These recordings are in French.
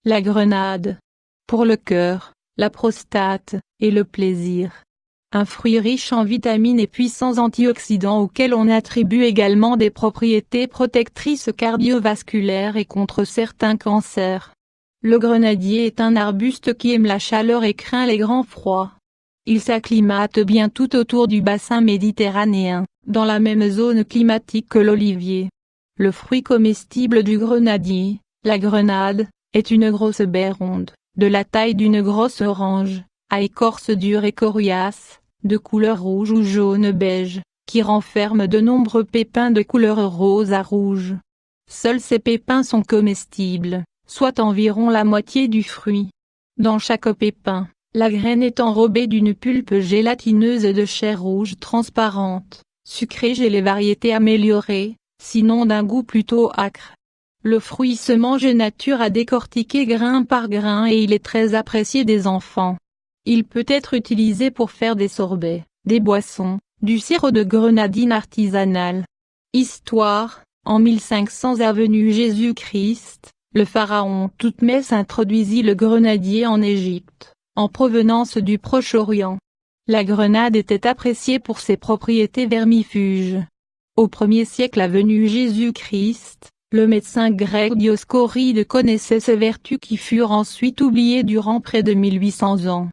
La grenade. Pour le cœur, la prostate, et le plaisir. Un fruit riche en vitamines et puissants antioxydants auxquels on attribue également des propriétés protectrices cardiovasculaires et contre certains cancers. Le grenadier est un arbuste qui aime la chaleur et craint les grands froids. Il s'acclimate bien tout autour du bassin méditerranéen, dans la même zone climatique que l'olivier. Le fruit comestible du grenadier, la grenade, est une grosse baie ronde, de la taille d'une grosse orange, à écorce dure et coriace, de couleur rouge ou jaune-beige, qui renferme de nombreux pépins de couleur rose à rouge. Seuls ces pépins sont comestibles, soit environ la moitié du fruit. Dans chaque pépin, la graine est enrobée d'une pulpe gélatineuse de chair rouge transparente, sucrée chez les variétés améliorées, sinon d'un goût plutôt âcre. Le fruit se mange nature à décortiquer grain par grain et il est très apprécié des enfants. Il peut être utilisé pour faire des sorbets, des boissons, du sirop de grenadine artisanal. Histoire, en 1500 avenue Jésus-Christ, le pharaon Thoutmès introduisit le grenadier en Égypte, en provenance du Proche-Orient. La grenade était appréciée pour ses propriétés vermifuges. Au 1er siècle avenue Jésus-Christ, le médecin grec Dioscoride connaissait ses vertus qui furent ensuite oubliées durant près de 1800 ans.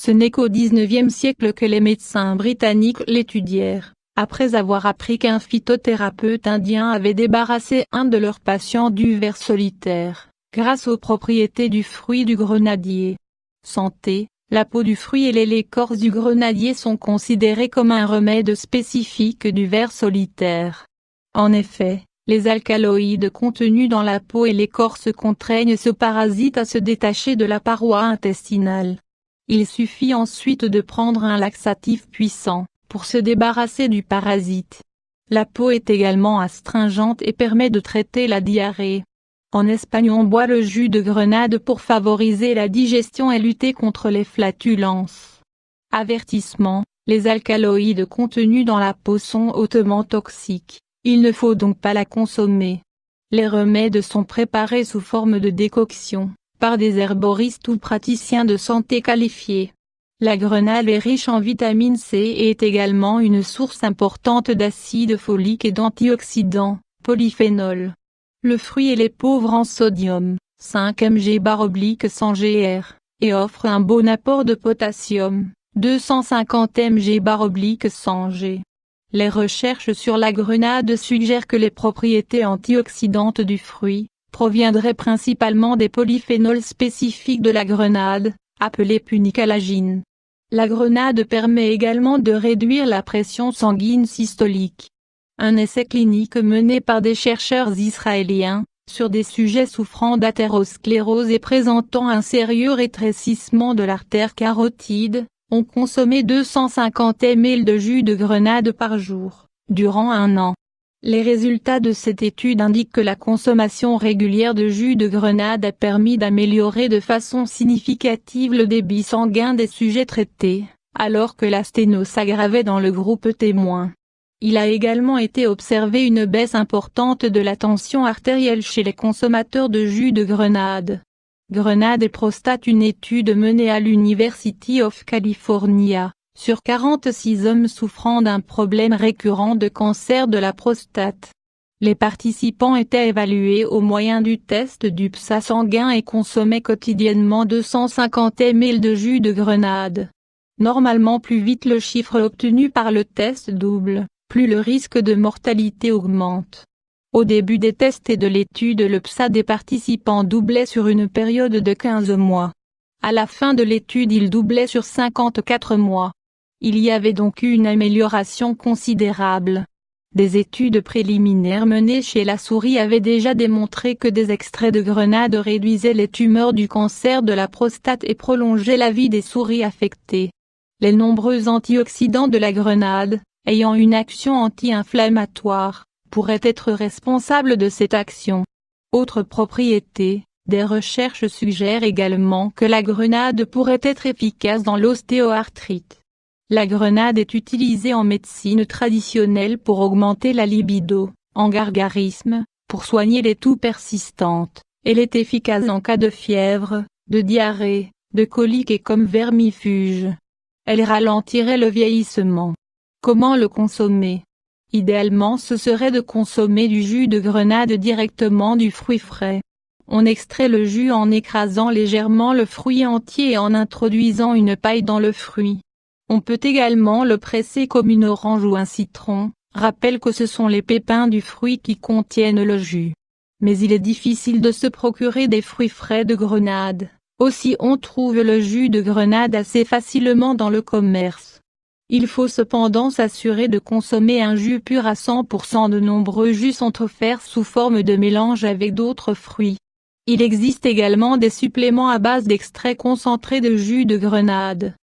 Ce n'est qu'au XIXe siècle que les médecins britanniques l'étudièrent, après avoir appris qu'un phytothérapeute indien avait débarrassé un de leurs patients du ver solitaire, grâce aux propriétés du fruit du grenadier. Santé, la peau du fruit et l'écorce du grenadier sont considérés comme un remède spécifique du ver solitaire. En effet, les alcaloïdes contenus dans la peau et l'écorce contraignent ce parasite à se détacher de la paroi intestinale. Il suffit ensuite de prendre un laxatif puissant, pour se débarrasser du parasite. La peau est également astringente et permet de traiter la diarrhée. En Espagne on boit le jus de grenade pour favoriser la digestion et lutter contre les flatulences. Avertissement, les alcaloïdes contenus dans la peau sont hautement toxiques, il ne faut donc pas la consommer. Les remèdes sont préparés sous forme de décoction, par des herboristes ou praticiens de santé qualifiés. La grenade est riche en vitamine C et est également une source importante d'acide folique et d'antioxydants, polyphénols. Le fruit est pauvre en sodium, 5 mg/100 gr, et offre un bon apport de potassium, 250 mg/100 g. Les recherches sur la grenade suggèrent que les propriétés antioxydantes du fruit proviendraient principalement des polyphénols spécifiques de la grenade, appelés punicalagines. La grenade permet également de réduire la pression sanguine systolique. Un essai clinique mené par des chercheurs israéliens, sur des sujets souffrant d'athérosclérose et présentant un sérieux rétrécissement de l'artère carotide, ont consommé 250 ml de jus de grenade par jour, durant 1 an. Les résultats de cette étude indiquent que la consommation régulière de jus de grenade a permis d'améliorer de façon significative le débit sanguin des sujets traités, alors que la sténose s'aggravait dans le groupe témoin. Il a également été observé une baisse importante de la tension artérielle chez les consommateurs de jus de grenade. Grenade et prostate. Une étude menée à l'University of California, sur 46 hommes souffrant d'un problème récurrent de cancer de la prostate. Les participants étaient évalués au moyen du test du PSA sanguin et consommaient quotidiennement 250 ml de jus de grenade. Normalement, plus vite le chiffre obtenu par le test double, plus le risque de mortalité augmente. Au début des tests et de l'étude, le PSA des participants doublait sur une période de 15 mois. À la fin de l'étude, il doublait sur 54 mois. Il y avait donc eu une amélioration considérable. Des études préliminaires menées chez la souris avaient déjà démontré que des extraits de grenade réduisaient les tumeurs du cancer de la prostate et prolongeaient la vie des souris affectées. Les nombreux antioxydants de la grenade, ayant une action anti-inflammatoire, pourraient être responsables de cette action. Autre propriété, des recherches suggèrent également que la grenade pourrait être efficace dans l'ostéoarthrite. La grenade est utilisée en médecine traditionnelle pour augmenter la libido, en gargarisme, pour soigner les toux persistantes, Elle est efficace en cas de fièvre, de diarrhée, de colique et comme vermifuge. Elle ralentirait le vieillissement. Comment le consommer? Idéalement ce serait de consommer du jus de grenade directement du fruit frais. On extrait le jus en écrasant légèrement le fruit entier et en introduisant une paille dans le fruit. On peut également le presser comme une orange ou un citron. Rappelle que ce sont les pépins du fruit qui contiennent le jus. Mais il est difficile de se procurer des fruits frais de grenade, aussi on trouve le jus de grenade assez facilement dans le commerce. Il faut cependant s'assurer de consommer un jus pur à 100%. De nombreux jus sont offerts sous forme de mélange avec d'autres fruits. Il existe également des suppléments à base d'extrait concentré de jus de grenade.